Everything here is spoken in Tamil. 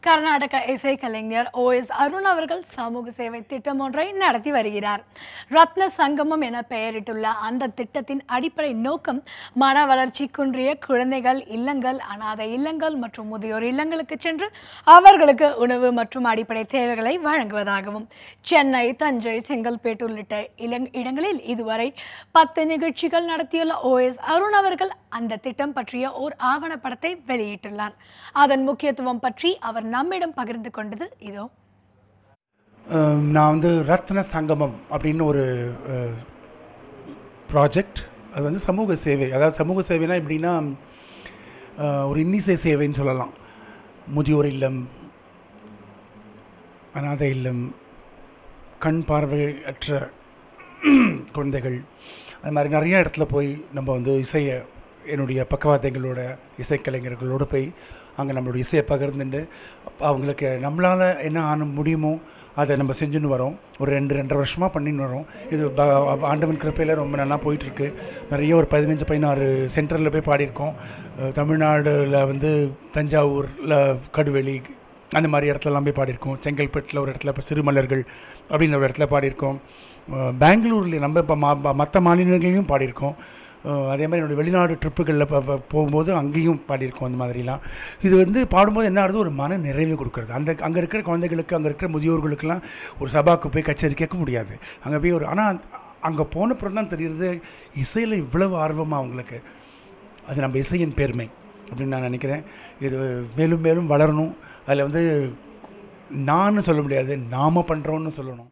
கர்நாடக இசைக்கலைஞர் ஓஎஸ் அருண் அவர்கள் சமூக சேவை திட்டம் ஒன்றை நடத்தி வருகிறார். ரத்ன சங்கமம் என பெயரிட்டுள்ள அந்த திட்டத்தின் அடிப்படை நோக்கம் மன வளர்ச்சி குன்றிய குழந்தைகள் இல்லங்கள், அனாதை இல்லங்கள் மற்றும் முதியோர் இல்லங்களுக்கு சென்று அவர்களுக்கு உணவு மற்றும் அடிப்படை தேவைகளை வழங்குவதாகவும், சென்னை, தஞ்சை, செங்கல்பேட்டு உள்ளிட்ட இடங்களில் இதுவரை 10 நிகழ்ச்சிகள் நடத்தியுள்ள ஓஎஸ் அருண் அவர்கள் அந்த திட்டம் பற்றிய ஓர் ஆவணப்படத்தை வெளியிட்டுள்ளார். அதன் முக்கியத்துவம் பற்றி அவர் நம்மிடம் பகிர்ந்து கொண்டது இதோ. நான் ரத்ன சங்கமம் அப்படின்னு ஒரு ப்ராஜெக்ட். அது சமூக சேவை. அதாவது சமூக சேவைனா எப்படின்னா, ஒரு இன்னிசை சேவைன்னு சொல்லலாம். முதியோர் இல்லம், அனாதை இல்லம், கண் பார்வையற்ற குழந்தைகள், அது மாதிரி நிறைய இடத்துல போய் நம்ம இசையை என்னுடைய பக்கவாத்தியங்களோட இசைக்கலைஞர்களோடு போய் அங்கே நம்மளுடைய இசையை பகிர்ந்துட்டு அவங்களுக்கு நம்மளால் என்ன ஆன முடியுமோ அதை நம்ம செஞ்சுன்னு வரோம். ஒரு 2-2.5 வருஷமாக பண்ணின்னு வரோம். இது ஆண்டவன் கிருப்பையில் ரொம்ப நல்லா போயிட்டுருக்கு. நிறைய ஒரு 15-16 சென்டரில் போய் பாடியிருக்கோம். தமிழ்நாடில் தஞ்சாவூரில் கடுவெளி அந்த மாதிரி இடத்துலலாம் போய் பாடியிருக்கோம். செங்கல்பட்டில் ஒரு இடத்துல இப்போ சிறுமலர்கள் அப்படின்னு ஒரு இடத்துல பாடியிருக்கோம். பெங்களூரில் நம்ம இப்போ மற்ற மாநிலங்களையும் பாடியிருக்கோம். அதே மாதிரி என்னுடைய வெளிநாடு ட்ரிப்புகளில் போகும்போது அங்கேயும் பாடியிருக்கோம். அந்த மாதிரிலாம் இது பாடும்போது என்ன ஆகுது, ஒரு மன நிறைவு கொடுக்குறது. அங்கே இருக்கிற குழந்தைகளுக்கு, அங்கே இருக்கிற முதியோர்களுக்கெல்லாம் ஒரு சபாவுக்கு போய் கச்சேரி கேட்க முடியாது. அங்கே போய் ஆனால் அங்கே போனப்புறம் தான் தெரியுது இசையில் இவ்வளவு ஆர்வமாக அவங்களுக்கு. அது நம்ம இசையின் பெருமை அப்படின்னு நான் நினைக்கிறேன். இது மேலும் மேலும் வளரணும். அதில் நான் சொல்ல முடியாது, நாம் பண்ணுறோன்னு சொல்லணும்.